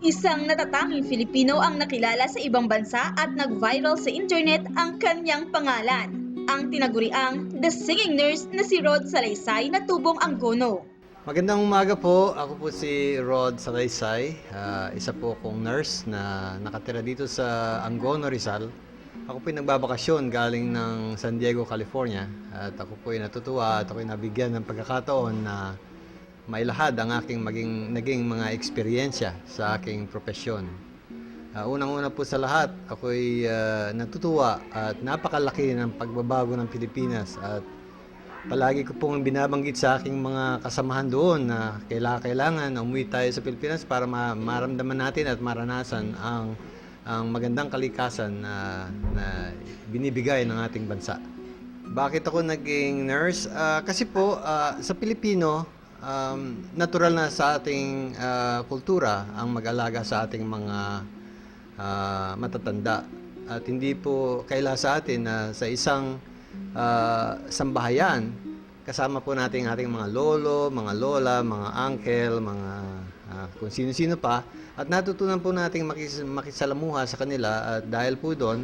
Isang natatanging Filipino ang nakilala sa ibang bansa at nag-viral sa internet ang kanyang pangalan. Ang tinaguriang The Singing Nurse na si Rod Salaysay na tubong Anggono. Magandang umaga po. Ako po si Rod Salaysay. Isa po akong nurse na nakatira dito sa Angono, Rizal. Ako po ay nagbabakasyon galing ng San Diego, California. At ako po ay natutuwa at ako ay nabigyan ng pagkakataon na mailahad ang aking naging mga eksperyensya sa aking profesyon. Unang-una po sa lahat, ako'y natutuwa at napakalaki ng pagbabago ng Pilipinas at palagi ko pong binabanggit sa aking mga kasamahan doon na kailangan na umuwi tayo sa Pilipinas para maramdaman natin at maranasan ang magandang kalikasan na binibigay ng ating bansa. Bakit ako naging nurse? Kasi po sa Pilipino, natural na sa ating kultura ang mag-alaga sa ating mga matatanda. At hindi po kaila sa atin na sa isang sambahayan, kasama po natin ating mga lolo, mga lola, mga uncle, mga kung sino-sino pa. At natutunan po natin makisalamuha sa kanila at dahil po doon,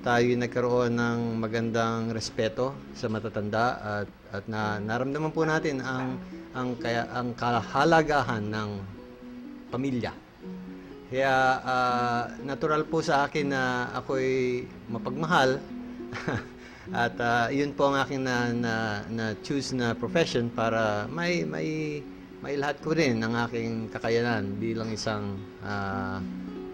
tayo nagkaroon ng magandang respeto sa matatanda at naramdaman po natin ang kahalagahan ng pamilya. Kaya natural po sa akin na ako'y mapagmahal at yun po ang aking na choose na profession para may lahat ko rin ang aking kakayanan bilang isang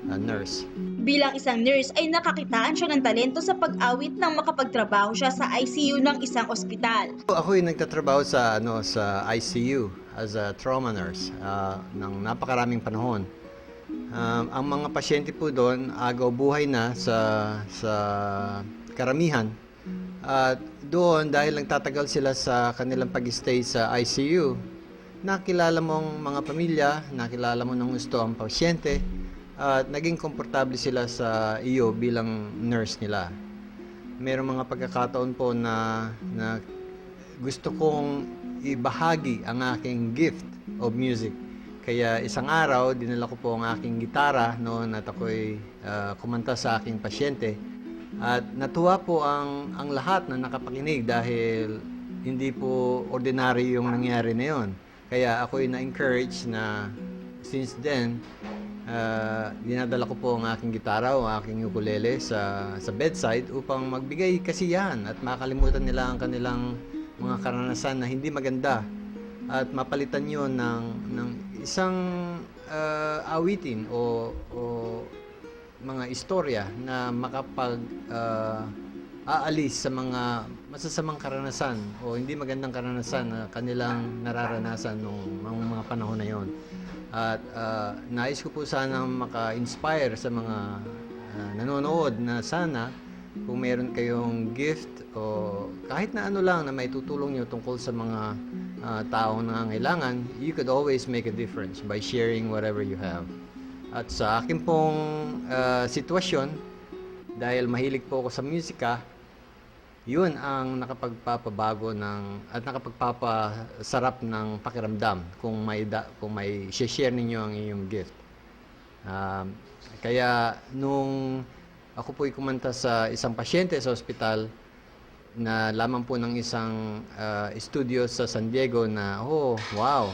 nurse. Bilang isang nurse ay nakakitaan siya ng talento sa pag-awit nang makapagtrabaho siya sa ICU ng isang ospital. Ako'y nagtatrabaho sa ICU as a trauma nurse ng napakaraming panahon. Ang mga pasyente po doon agaw buhay na sa karamihan. At doon dahil nagtatagal sila sa kanilang pag-stay sa ICU, nakilala mo ang mga pamilya, nakilala mo ng gusto ang pasyente, at naging komportable sila sa iyo bilang nurse nila. Mayroong mga pagkakataon po na gusto kong ibahagi ang aking gift of music. Kaya isang araw, dinala ko po ang aking gitara noon at ako'y kumanta sa aking pasyente. At natuwa po ang lahat na nakapakinig dahil hindi po ordinary yung nangyari na yon. Kaya ako'y na-encourage na since then, dinadala ko po ang aking gitara o aking ukulele sa bedside upang magbigay kasiyahan at makalimutan nila ang kanilang mga karanasan na hindi maganda at mapalitan yon ng isang awitin o mga istorya na aalis sa mga masasamang karanasan o hindi magandang karanasan na kanilang nararanasan noong mga panahon na yon. At nais ko po sana maka-inspire sa mga nanonood na sana kung meron kayong gift o kahit na ano lang na may tutulong nyo tungkol sa mga taong nangangailangan, you could always make a difference by sharing whatever you have. At sa akin pong sitwasyon, dahil mahilig po ako sa musika, yun ang nakapagpapabago at nakapagpapasarap ng pakiramdam kung may share ninyo ang iyong gift. Kaya nung ako po'y kumanta sa isang pasyente sa ospital na lamang po ng isang studio sa San Diego na, oh, wow,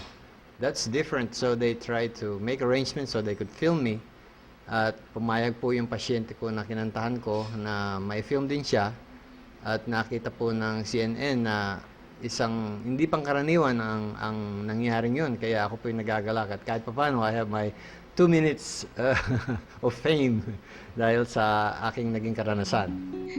that's different. So they tried to make arrangements so they could film me. At pumayag po yung pasyente ko na kinantahan ko na may film din siya. At nakita po ng CNN na isang hindi pangkaraniwan ang nangyaring yun. Kaya ako po yung nagagalak. At kahit pa paano, I have my 2 minutes of fame dahil sa aking naging karanasan.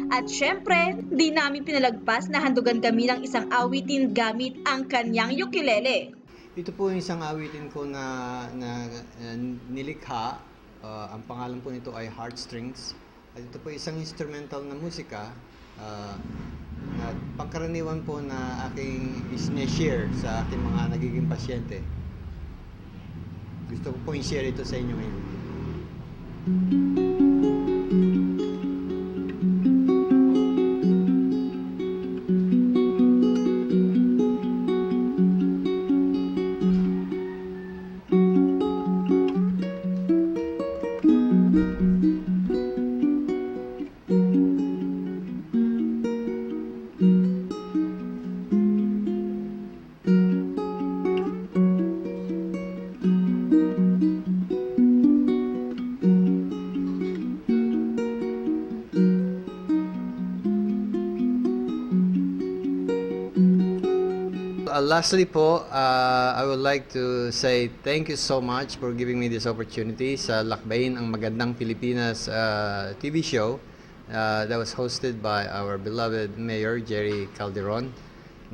At syempre, di namin pinalagpas na handugan kami ng isang awitin gamit ang kanyang ukulele. Ito po yung isang awitin ko na nilikha. Ang pangalan po nito ay Heartstrings. At ito po isang instrumental na musika na pangkaraniwan po na aking isine-share sa aking mga nagiging pasyente. Gusto ko po i-share ito sa inyo ngayon. Lastly po, I would like to say thank you so much for giving me this opportunity sa Lakbayin ang Magandang Pilipinas TV show that was hosted by our beloved Mayor Jerry Calderon.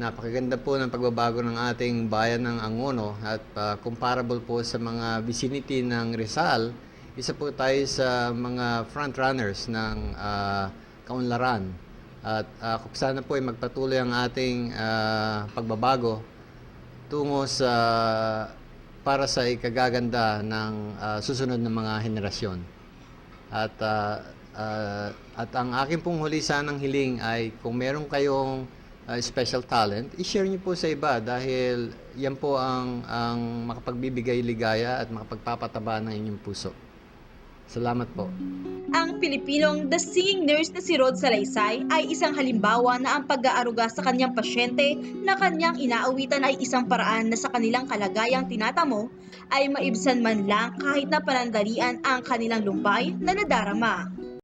Napakaganda po ng pagbabago ng ating bayan ng Angono at comparable po sa mga vicinity ng Rizal. Isa po tayo sa mga frontrunners ng kaunlaran. At kung sana po ay magpatuloy ang ating pagbabago tungo sa para sa ikagaganda ng susunod na mga henerasyon. At ang aking pong huli sanang hiling ay kung meron kayong special talent, i-share niyo po sa iba dahil yan po ang makapagbibigay ligaya at makapagpapataba ng inyong puso. Salamat po. Ang Pilipinong The Singing Nurse na si Rod Salaysay ay isang halimbawa na ang pag-aaruga sa kanyang pasyente na kanyang inaawitan ay isang paraan na sa kanilang kalagayang tinatamo ay maibsan man lang kahit na panandalian ang kanilang lumbay na nadarama.